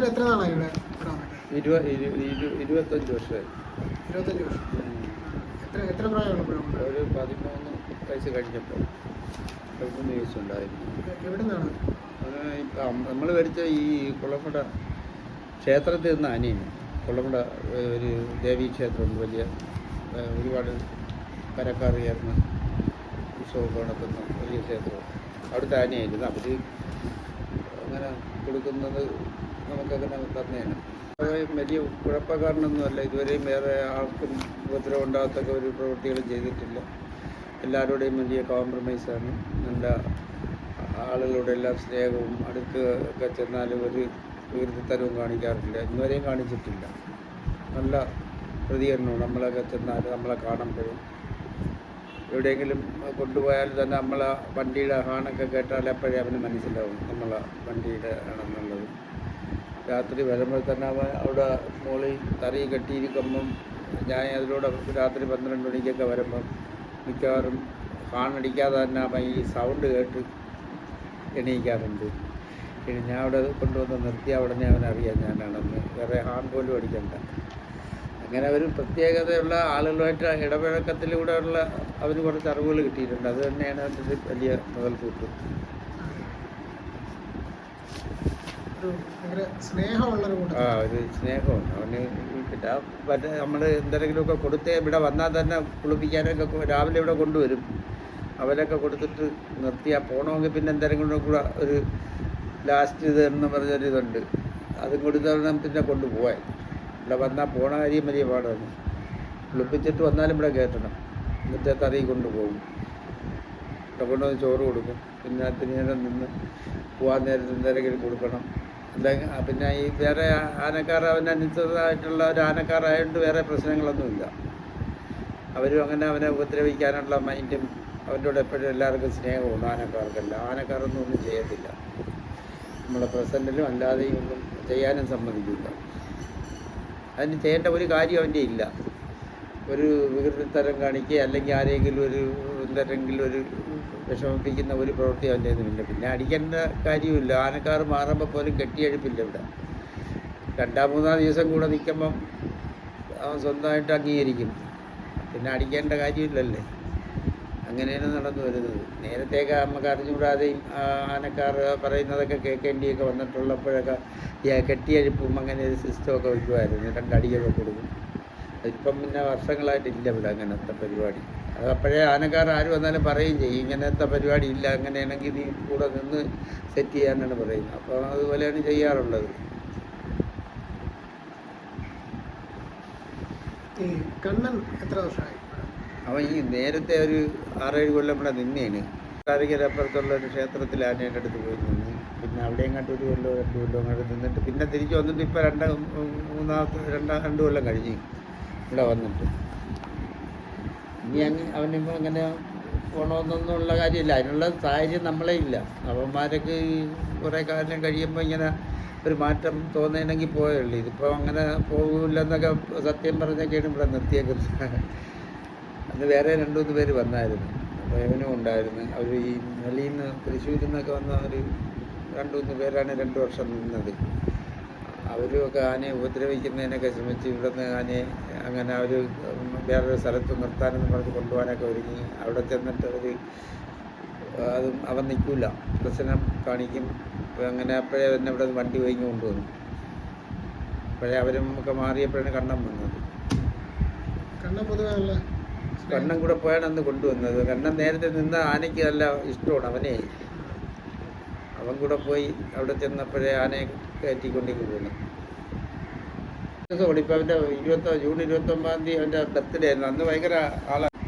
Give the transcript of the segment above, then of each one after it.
എത്ര നാളായി ഇവിടെ? 25 വർഷമായി. 25 വർഷം. എത്ര പ്രായമുള്ളപ്പോഴും? ഒരു 13 വയസ്സ് കഴിഞ്ഞപ്പോൾ 13 വയസ്സുണ്ടായിരുന്നു. എവിടെ നിന്നാണ്? ഇപ്പം നമ്മൾ മേടിച്ച ഈ കുളമ്പട ക്ഷേത്രത്തിൽ നിന്ന് അനിയന്. കുളമ്പട ഒരു ദേവീ ക്ഷേത്രമുണ്ട്, വലിയ ഒരുപാട് കരക്കാറിയായിരുന്നു ഉത്സവമൊക്കെ നടത്തുന്ന വലിയ ക്ഷേത്രം. അവിടുത്തെ ആനയായിരുന്നു. അവർ അങ്ങനെ കൊടുക്കുന്നത് നമുക്കങ്ങനെ തന്നെയാണ്. വലിയ കുഴപ്പക്കാരനൊന്നുമല്ല. ഇതുവരെയും വേറെ ആർക്കും ഉപദ്രവം ഉണ്ടാകത്തക്ക ഒരു പ്രവൃത്തികളും ചെയ്തിട്ടില്ല. എല്ലാവരുടെയും വലിയ കോംപ്രമൈസാണ്. നല്ല ആളുകളുടെ എല്ലാം സ്നേഹവും അടുത്തൊക്കെ ചെന്നാലും ഒരു വികൃതിത്തരവും കാണിക്കാറില്ല. ഇന്നുവരെയും കാണിച്ചിട്ടില്ല. നല്ല പ്രതികരണവും. നമ്മളൊക്കെ ചെന്നാൽ നമ്മളെ കാണുമ്പോഴും എവിടെയെങ്കിലും കൊണ്ടുപോയാൽ തന്നെ നമ്മളെ വണ്ടിയുടെ ഹാണൊക്കെ കേട്ടാൽ എപ്പോഴേ അവന് മനസ്സിലാവും നമ്മളെ വണ്ടിയുടെ ആണെന്നുള്ളത്. രാത്രി വരുമ്പോൾ തന്നെ അവൻ അവിടെ മോളിൽ തറയിൽ കെട്ടിയിരിക്കുമ്പം ഞാൻ അതിലൂടെ രാത്രി 12 മണിക്കൊക്കെ വരുമ്പം മിക്കവാറും ഹാണടിക്കാതെ തന്നെ അവൻ ഈ സൗണ്ട് കേട്ട് എണീക്കാറുണ്ട്. ഇനി ഞാൻ അവിടെ കൊണ്ടുവന്ന് നിർത്തി അവിടനെ അവനറിയാം ഞാനാണെന്ന്. വേറെ ഹാൺ പോലും അടിക്കണ്ട. അങ്ങനെ ഒരു പ്രത്യേകതയുള്ള ആളുകളുമായിട്ട് ഇടപഴക്കത്തിലൂടെയുള്ള അവന് കുറച്ച് അറിവുകൾ കിട്ടിയിട്ടുണ്ട്. അത് തന്നെയാണ് അതിൻ്റെ വലിയ മുതൽക്കൂട്ട്. ഒരു സ്നേഹമുണ്ട്. അവന്. പിന്നെ നമ്മൾ എന്തെങ്കിലുമൊക്കെ കൊടുത്തേ ഇവിടെ വന്നാൽ തന്നെ കുളിപ്പിക്കാനൊക്കെ രാവിലെ ഇവിടെ കൊണ്ടുവരും. അവരൊക്കെ കൊടുത്തിട്ട് നിർത്തിയാൽ പോകണമെങ്കിൽ പിന്നെ എന്തെങ്കിലും കൂടെ ഒരു ലാസ്റ്റ് ഇത് എന്ന് പറഞ്ഞൊരിതുണ്ട്. അതും കൊടുത്താൽ പിന്നെ കൊണ്ടുപോകാൻ. ഇവിടെ വന്നാൽ പോണ കാര്യം വലിയ പാടാണ്. കുളിപ്പിച്ചിട്ട് വന്നാലും ഇവിടെ കയറ്റണം. എന്നിട്ട് തറയിൽ കൊണ്ടുപോകും. ഇവിടെ കൊണ്ടുവന്ന് ചോറ് കൊടുക്കും. പിന്നെ അതിനേരം നിന്ന് പോകാൻ നേരത്തെ എന്തെങ്കിലും കൊടുക്കണം. അല്ലെങ്കിൽ പിന്നെ ഈ വേറെ ആനക്കാർ അവനനുസൃതമായിട്ടുള്ള ഒരു ആനക്കാരായതുകൊണ്ട് വേറെ പ്രശ്നങ്ങളൊന്നുമില്ല. അവരും അങ്ങനെ അവനെ ഉപദ്രവിക്കാനുള്ള മൈൻഡും അവൻ്റെ കൂടെ എപ്പോഴും എല്ലാവർക്കും സ്നേഹവും. ആനക്കാരൊന്നും ഒന്നും ചെയ്യത്തില്ല. നമ്മളെ പ്രസൻറ്റിലും അല്ലാതെയും ഒന്നും ചെയ്യാനും സമ്മതിക്കില്ല. അതിന് ചെയ്യേണ്ട ഒരു കാര്യം അവൻ്റെ ഇല്ല. ഒരു വികൃതിത്തരം കാണിക്കുക അല്ലെങ്കിൽ ആരെങ്കിലും എന്തെങ്കിലും ഒരു വിഷമിപ്പിക്കുന്ന ഒരു പ്രവൃത്തി അവൻ്റെ ഒന്നുമില്ല. പിന്നെ അടിക്കേണ്ട കാര്യമില്ല. ആനക്കാർ മാറുമ്പോൾ പോലും കെട്ടിയെഴുപ്പില്ല ഇവിടെ. 2-3 ദിവസം കൂടെ നിൽക്കുമ്പം അവൻ സ്വന്തമായിട്ട് അംഗീകരിക്കും. പിന്നെ അടിക്കേണ്ട കാര്യമില്ലല്ലേ. അങ്ങനെയാണ് നടന്നു വരുന്നത്. നേരത്തെയൊക്കെ നമുക്ക് അറിഞ്ഞുകൂടാതെയും ആനക്കാർ പറയുന്നതൊക്കെ കേൾക്കേണ്ടിയൊക്കെ വന്നിട്ടുള്ളപ്പോഴൊക്കെ കെട്ടിയെഴുപ്പും അങ്ങനെ ഒരു സിസ്റ്റമൊക്കെ വയ്ക്കുമായിരുന്നു. 2 അടിയൊക്കെ കൊടുക്കും. ഇപ്പം പിന്നെ വർഷങ്ങളായിട്ടില്ല ഇവിടെ അങ്ങനത്തെ പരിപാടി. അത് അപ്പോഴേ ആനക്കാർ ആര് വന്നാലും പറയുകയും ചെയ്യും, ഇങ്ങനത്തെ പരിപാടി ഇല്ല, അങ്ങനെയാണെങ്കിൽ നീ കൂടെ നിന്ന് സെറ്റ് ചെയ്യാനാണ് പറയുന്നത്. അപ്പോൾ അതുപോലെയാണ് ചെയ്യാറുള്ളത്. കണ്ണൻ എത്ര വർഷമായി? അവൻ ഈ നേരത്തെ ഒരു 6-7 കൊല്ലം ഇവിടെ നിന്നേന്. കാരികരപ്പുറത്തുള്ള ഒരു ക്ഷേത്രത്തിൽ ആനയുടെ അടുത്ത് പോയി നിന്ന്. പിന്നെ അവിടെ എങ്ങോട്ട് 1 കൊല്ലോ 2 കൊല്ലോ അങ്ങോട്ട് നിന്നിട്ട് പിന്നെ തിരിച്ച് വന്നിട്ട് ഇപ്പോൾ 2 കൊല്ലം കഴിഞ്ഞ് ഇവിടെ വന്നിട്ട്. ഇനി അവനിപ്പോൾ അങ്ങനെ പോകണമെന്നൊന്നുള്ള കാര്യമില്ല. അതിനുള്ള സാഹചര്യം നമ്മളെ ഇല്ല. അവന്മാരൊക്കെ കുറേ കാലം കഴിയുമ്പോൾ ഇങ്ങനെ ഒരു മാറ്റം തോന്നണമെങ്കിൽ പോയുള്ളൂ. ഇതിപ്പോൾ അങ്ങനെ പോകില്ലെന്നൊക്കെ സത്യം പറഞ്ഞൊക്കെയാണ് ഇവിടെ നിർത്തിയേക്കുന്നത്. അന്ന് വേറെ 2-3 പേര് വന്നായിരുന്നു. അപ്പോൾ ഇവനും ഉണ്ടായിരുന്നു. അവർ ഈ നെല്ലിയിൽ നിന്ന് തൃശ്ശൂരിൽ നിന്നൊക്കെ വന്ന ഒരു 2-3 പേരാണ് 2 വർഷം നിന്നത്. അവരുമൊക്കെ ആനയെ ഉപദ്രവിക്കുന്നതിനൊക്കെ ശ്രമിച്ച് ഇവിടുന്ന് ആനയെ അങ്ങനെ അവർ വേറൊരു സ്ഥലത്ത് നിർത്താനെന്ന് പറഞ്ഞ് കൊണ്ടുപോകാനൊക്കെ ഒരുങ്ങി. അവിടെ ചെന്നിട്ട് അതും അവൻ നിൽക്കില്ല, പ്രശ്നം കാണിക്കും. അങ്ങനെ അപ്പോഴേ തന്നെ ഇവിടെ വണ്ടി വൈകി കൊണ്ടുവന്നു. അപ്പോഴേ അവരും ഒക്കെ മാറിയപ്പോഴാണ് കണ്ണൻ വന്നത്. കണ്ണൻ കൂടെ പോയാണ് അന്ന് കൊണ്ടുവന്നത്. കണ്ണൻ നേരത്തെ നിന്ന ആനയ്ക്ക് നല്ല ഇഷ്ടമാണ് അവനെ. അവൻ കൂടെ പോയി അവിടെ ചെന്നപ്പോഴേ ആനയെ കയറ്റിക്കൊണ്ടേക്ക് പോകുന്നു. ഇപ്പം അവൻ്റെ ജൂൺ 29 അവൻ്റെ ബർത്ത്ഡേ ആയിരുന്നു. അന്ന് ഭയങ്കര ആളാണ്.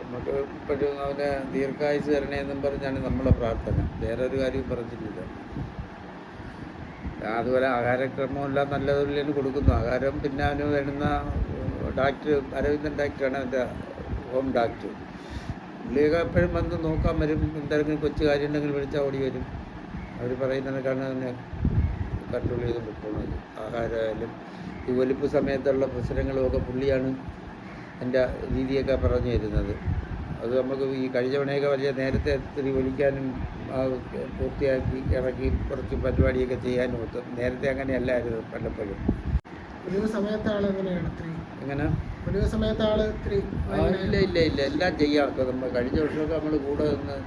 നമുക്ക് ഇപ്പോഴും അവന് ദീർഘായുസ് തരണേന്നും പറഞ്ഞാണ് നമ്മളെ പ്രാർത്ഥന. വേറൊരു കാര്യവും പറഞ്ഞിട്ടില്ല. അതുപോലെ ആഹാരക്രമമെല്ലാം നല്ലതുപോലെ കൊടുക്കുന്നു. ആഹാരം പിന്നെ അവന് വേണ്ടുന്ന ഡാക്ടർ അരവിന്ദൻ ഡാക്ടറാണ് അവൻ്റെ ഹോം ഡാക്ടർ. പുള്ളിയൊക്കെ എപ്പോഴും വന്ന് നോക്കാൻ വരും. എന്തെങ്കിലും കൊച്ചു കാര്യം ഉണ്ടെങ്കിൽ വിളിച്ചാൽ ഓടി വരും. അവർ പറയുന്നതൊക്കെയാണ് തന്നെ കൺട്രോൾ ചെയ്ത് പോകുന്നത്. ആഹാരമായാലും ഈ ഒലിപ്പ് സമയത്തുള്ള പ്രശ്നങ്ങളുമൊക്കെ പുള്ളിയാണ് എൻ്റെ രീതിയൊക്കെ പറഞ്ഞു തരുന്നത്. അത് നമുക്ക് ഈ കഴിഞ്ഞ പണിയൊക്കെ വലിയ നേരത്തെ ഇത്തിരി ഒലിക്കാനും പൂർത്തിയാക്കി ഇറക്കി കുറച്ച് പരിപാടിയൊക്കെ ചെയ്യാനും ഒത്തും. നേരത്തെ അങ്ങനെയല്ലായിരുന്നു പലപ്പോഴും. ഒഴിവ് സമയത്ത് ആൾ എങ്ങനെയാണ് ഇത്തിരി എങ്ങനെ ഒഴിവ് സമയത്ത് ആൾ ഇത്തിരി ഇല്ല എല്ലാം ചെയ്യാം. നമ്മൾ കഴിഞ്ഞ വർഷമൊക്കെ നമ്മൾ കൂടെ നിന്ന്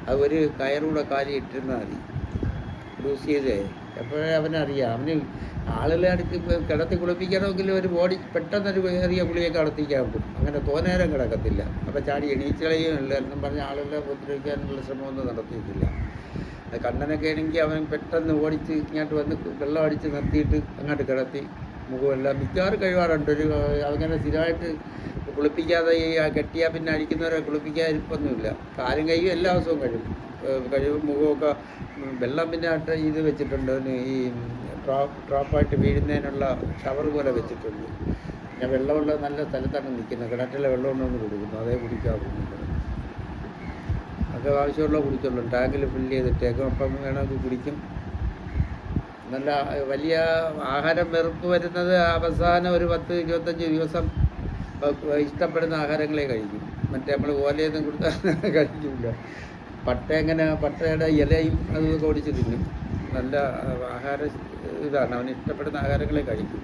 അത് ഒരു കയറൂടെ കാലി ഇട്ടിരുന്നാൽ മതി. ലൂസ് ചെയ്തേ എപ്പോഴേ അവനറിയാം. അവന് ആളുകളെ അടുത്ത് കിടത്തി കുളിപ്പിക്കണമെങ്കിൽ ഒരു ബോഡി പെട്ടെന്നൊരു ചെറിയ കുളിയൊക്കെ നടത്തിക്കാൻ പറ്റും. അങ്ങനെ തോന്നേരം കിടക്കത്തില്ല. അപ്പോൾ ചാടി എണീച്ചളയും ഇല്ല എന്നും പറഞ്ഞ് ആളുകളെ ഉപദ്രവിക്കാനുള്ള ശ്രമമൊന്നും നടത്തിയിട്ടില്ല. അത് കണ്ണനൊക്കെ ആണെങ്കിൽ അവൻ പെട്ടെന്ന് ഓടിച്ച് ഇങ്ങോട്ട് വന്ന് വെള്ളം അടിച്ച് നിർത്തിയിട്ട് അങ്ങോട്ട് കിടത്തി മുഖമെല്ലാം മിക്കവാറും കഴിവാറുണ്ട്. അങ്ങനെ സ്ഥിരമായിട്ട് കുളിപ്പിക്കാതെ കെട്ടിയാൽ പിന്നെ അടിക്കുന്നവരെ കുളിപ്പിക്കാതിരിപ്പൊന്നുമില്ല. കാലും കൈയും എല്ലാ ദിവസവും കഴിവും മുഖമൊക്കെ വെള്ളം പിന്നെ ഇത് വെച്ചിട്ടുണ്ട്. ഈ ഡ്രോപ്പായിട്ട് വീഴുന്നതിനുള്ള ഷവർ പോലെ വെച്ചിട്ടുണ്ട്. പിന്നെ വെള്ളമുള്ള നല്ല സ്ഥലത്താണ് നിൽക്കുന്നത്. കിണറ്റിലെ വെള്ളം ഉണ്ടെന്ന് കൊടുക്കുന്നു, അതേ കുടിക്കാറുണ്ട്. അത് ആവശ്യമുള്ള കുടിച്ചുള്ളൂ. ടാങ്കിൽ ഫില്ല് ചെയ്തിട്ടേക്കും. അപ്പം വേണമെങ്കിൽ കുടിക്കും. നല്ല വലിയ ആഹാരം വെറുപ്പ് വരുന്നത് അവസാനം ഒരു 10-25 ദിവസം ഇഷ്ടപ്പെടുന്ന ആഹാരങ്ങളെ കഴിക്കും. മറ്റേ നമ്മൾ ഓലയൊന്നും കൊടുത്താൽ കഴിക്കില്ല. പട്ടയുടെ ഇലയും അതൊക്കെ ഓടിച്ച് തിന്നും. നല്ല ആഹാര ഇതാണ്. അവന് ഇഷ്ടപ്പെടുന്ന ആഹാരങ്ങളെ കഴിക്കും.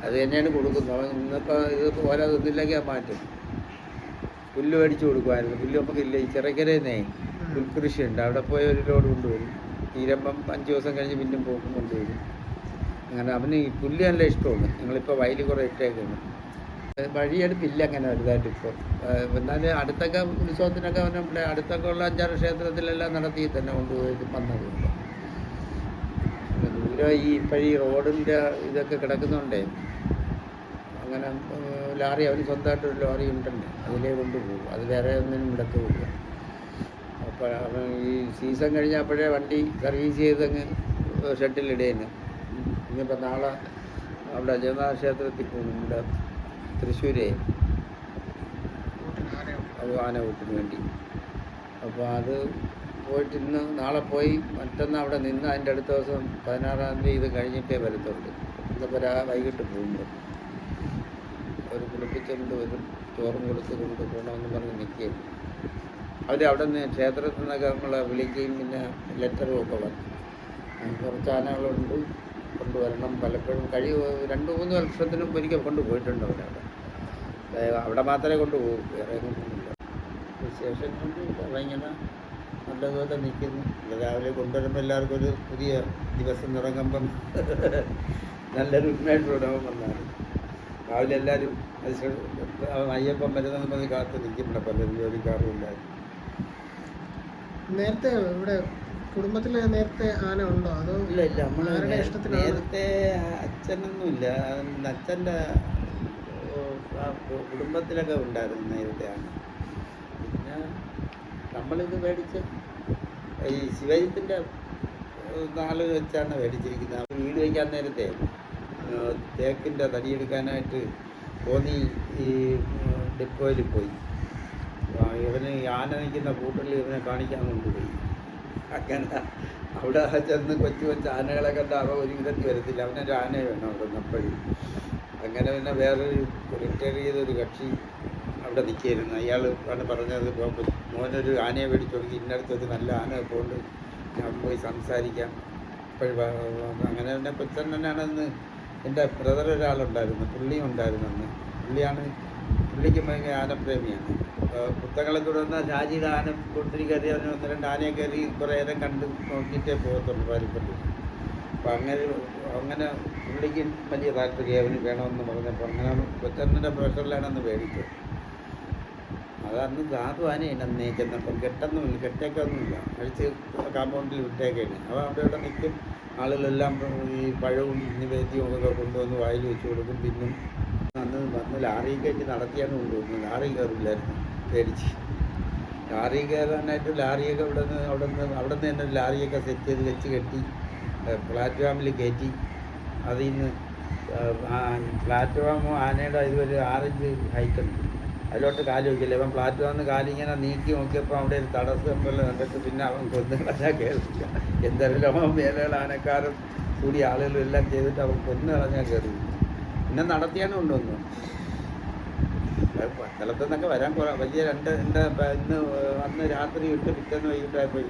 അത് തന്നെയാണ് കൊടുക്കുന്നത്. അവൻ ഇന്നിപ്പോൾ ഇത് ഓല തിന്നില്ലെങ്കിൽ അത് മാറ്റും. പുല്ല് മേടിച്ച് കൊടുക്കുമായിരുന്നു. പുല്ല് നമുക്കില്ല. ഈ ചിറക്കരേന്നേ പുൽകൃഷിയുണ്ട്. അവിടെ പോയി ഒരു ലോഡ് കൊണ്ടുവരും. തീരുമ്പം 5 ദിവസം കഴിഞ്ഞ് പിന്നും പോക്കും കൊണ്ടുവരും. അങ്ങനെ അവന് ഈ പുല്ല് നല്ല ഇഷ്ടമാണ്. ഞങ്ങളിപ്പോൾ വയൽ കുറേ ഇട്ടേക്കാണ്. വഴിയെടുപ്പില്ല അങ്ങനെ വലുതായിട്ട് ഇപ്പോൾ. എന്നാലും അടുത്തൊക്കെ ഉത്സവത്തിനൊക്കെ അവനെ ഇവിടെ അടുത്തൊക്കെ ഉള്ള 5-6 ക്ഷേത്രത്തിലെല്ലാം നടത്തി തന്നെ കൊണ്ടുപോയി വന്നത്. ദൂരം ഈ ഇപ്പോഴീ റോഡിൻ്റെ ഇതൊക്കെ കിടക്കുന്നുണ്ടേ അങ്ങനെ ലാറി അവന് സ്വന്തമായിട്ടൊരു ലോറി ഉണ്ടല്ലോ, അതിലേ കൊണ്ടുപോകും. അത് വേറെ ഒന്നിനും വിടത്തുമില്ല. അപ്പോൾ അവൻ ഈ സീസൺ കഴിഞ്ഞപ്പോഴേ വണ്ടി സർവീസ് ചെയ്തങ്ങ് ഷെഡിലിടേന്. ഇനിയിപ്പോൾ നാളെ അവിടെ ജഗന്നാഥ ക്ഷേത്രത്തിൽ പോകും. ഇവിടെ തൃശ്ശൂരേ ആനകൂട്ടിന് വേണ്ടി. അപ്പോൾ അത് പോയിട്ട് നാളെ പോയി മറ്റന്നാൾ അവിടെ നിന്ന് അതിൻ്റെ അടുത്ത ദിവസം 16-ാം തീയതി ഇത് കഴിഞ്ഞിട്ടേ വരത്തുള്ളൂ. ഇന്നിപ്പോൾ വൈകിട്ട് പോകുമ്പോൾ ഒരു കുളിപ്പിച്ചുകൊണ്ട് വരും. ചോറും കൊടുത്ത് കൊണ്ടുപോകണമെന്ന് പറഞ്ഞ് നിൽക്കുകയും അവിടെ നിന്ന് ക്ഷേത്രത്തിൽ നിന്നൊക്കെ നമ്മളെ വിളിക്കുകയും പിന്നെ ലെറ്ററും ഒക്കെ വന്നു. കുറച്ച് ആനകളുണ്ട്, കൊണ്ടുവരണം. പലപ്പോഴും 2-3 വർഷത്തിനും ഒരിക്കൽ കൊണ്ടുപോയിട്ടുണ്ട് അവിടെ മാത്രമേ കൊണ്ടുപോകൂ, വേറെ കൊണ്ടൊന്നുമില്ല. വിശേഷം കൊണ്ട് ഇങ്ങനെ നല്ലതുപോലെ നിൽക്കുന്നു. രാവിലെ കൊണ്ടുവരുമ്പോൾ എല്ലാവർക്കും ഒരു പുതിയ ദിവസം തുടങ്ങുമ്പം നല്ലൊരു ഉന്മേഷോടകം വന്നാണ്. രാവിലെ എല്ലാവരും അയ്യപ്പം വരുന്നതെന്ന് പറഞ്ഞ് കാത്ത് നിൽക്കുന്നുണ്ട്. പലരും ജോലിക്കാരും ഉണ്ടായിരുന്നു. നേരത്തെ ഇവിടെ കുടുംബത്തിൽ നേരത്തെ ആന ഉണ്ടോ അതോ ഇല്ല നമ്മൾ ഇഷ്ടത്തിന്? നേരത്തെ അച്ഛനൊന്നുമില്ല. അച്ഛൻ്റെ കുടുംബത്തിലൊക്കെ ഉണ്ടായിരുന്നു നേരത്തെ ആണ്. പിന്നെ നമ്മളിത് മേടിച്ച് ഈ ശിവജിത്തിൻ്റെ നാൾ വെച്ചാണ് മേടിച്ചിരിക്കുന്നത്. വീട് വയ്ക്കാൻ നേരത്തെ തേക്കിൻ്റെ തടിയെടുക്കാനായിട്ട് തോന്നി ഈ ഡിപ്പോയിൽ പോയി. ഇവന് ആന നിൽക്കുന്ന കൂട്ടറിൽ ഇവനെ കാണിക്കാൻ കൊണ്ടുപോയി. അങ്ങനെ അവിടെ ചെന്ന് കൊച്ചു ആനകളെ കണ്ട അവ ഒരു വിധത്തിൽ വരത്തില്ല. അവനൊരു ആനയെ വേണം അവിടെ നിന്നപ്പോഴും. അങ്ങനെ പിന്നെ വേറൊരു റിട്ടയർ ചെയ്തൊരു കക്ഷി അവിടെ നിൽക്കുകയായിരുന്നു. അയാൾ ആണ് പറഞ്ഞത്, മോനൊരു ആനയെ മേടിച്ചു കൊടുക്കി, ഇന്നടുത്തൊരു നല്ല ആന കൊണ്ട് ഞാൻ പോയി സംസാരിക്കാം. അപ്പോഴും അങ്ങനെ തന്നെ കൊച്ചണ്ണനാണെന്ന് എൻ്റെ ബ്രദർ ഒരാളുണ്ടായിരുന്നു, പുള്ളിയും ഉണ്ടായിരുന്നു അന്ന്. പുള്ളിക്ക് ഭയങ്കര ആനപ്രേമിയാണ്. പുത്തകളത്തൂടെ വന്നാൽ രാജിയുടെ ആന കൊണ്ടിരി കയറി അവന് 1-2 ആനയെ കയറി കുറേ നേരം കണ്ട് നോക്കിയിട്ടേ പോകത്തുള്ളൂ പാരിപ്പള്ളി. അപ്പം അങ്ങനെ പുള്ളിക്ക് വലിയ താല്പര്യം അവന് വേണമെന്ന് പറഞ്ഞപ്പോൾ അങ്ങനെ കൊച്ചണ്ണൻ്റെ പ്രഷറിലാണെന്ന് മേടിച്ചത്. അതന്ന് സാധു ആനയാണ് അന്നേ ചെന്നപ്പം. കെട്ടൊന്നുമില്ല, കെട്ടേക്കൊന്നുമില്ല, അഴിച്ച് കാമ്പൗണ്ടിൽ വിട്ടേക്കാണ്. അവ അവിടെ നിൽക്കും. ആളുകളെല്ലാം ഈ പഴവും നിവേദ്യവും ഒക്കെ കൊണ്ടുവന്ന് വായിൽ വെച്ച് കൊടുക്കും. പിന്നും വന്ന് ലാറി കയറ്റി നടത്തിയാണ് കൊണ്ടുപോകുന്നത്. ലാറി കയറില്ലായിരുന്നു, പേടിച്ച്. ലാറി കയറാനായിട്ട് ലാറിയൊക്കെ അവിടെ നിന്ന് തന്നെ ഒരു ലാറിയൊക്കെ സെറ്റ് ചെയ്ത് വെച്ച് കെട്ടി പ്ലാറ്റ്ഫോമിൽ കയറ്റി. അതിൽ നിന്ന് പ്ലാറ്റ്ഫോം ആനയുടെ ഇതുവരെ 6 ഇഞ്ച് ഹൈറ്റ് ഉണ്ട്. അതിലോട്ട് കാല് വയ്ക്കില്ല. ഇവൻ പ്ലാറ്റ്ഫോമിൽ കാലിങ്ങനെ നീക്കി നോക്കിയപ്പോൾ അവിടെ ഒരു തടസ്സം പോലെ കണ്ടിട്ട് പിന്നെ അവൻ കൊന്നുകളഞ്ഞാൽ കയറില്ല. എന്തെല്ലാം മേലകൾ ആനക്കാരും കൂടി ആളുകളും എല്ലാം ചെയ്തിട്ട് അവൻ കൊന്നുകളഞ്ഞാൽ കയറി. പിന്നെ നടത്തിയാണ് കൊണ്ടുവന്നു. പന്തളത്തു നിന്നൊക്കെ വരാൻ വലിയ രണ്ട് എൻ്റെ ഇന്ന് അന്ന് രാത്രി ഇട്ട് പിറ്റേന്ന് വൈകിട്ടായപ്പോൾ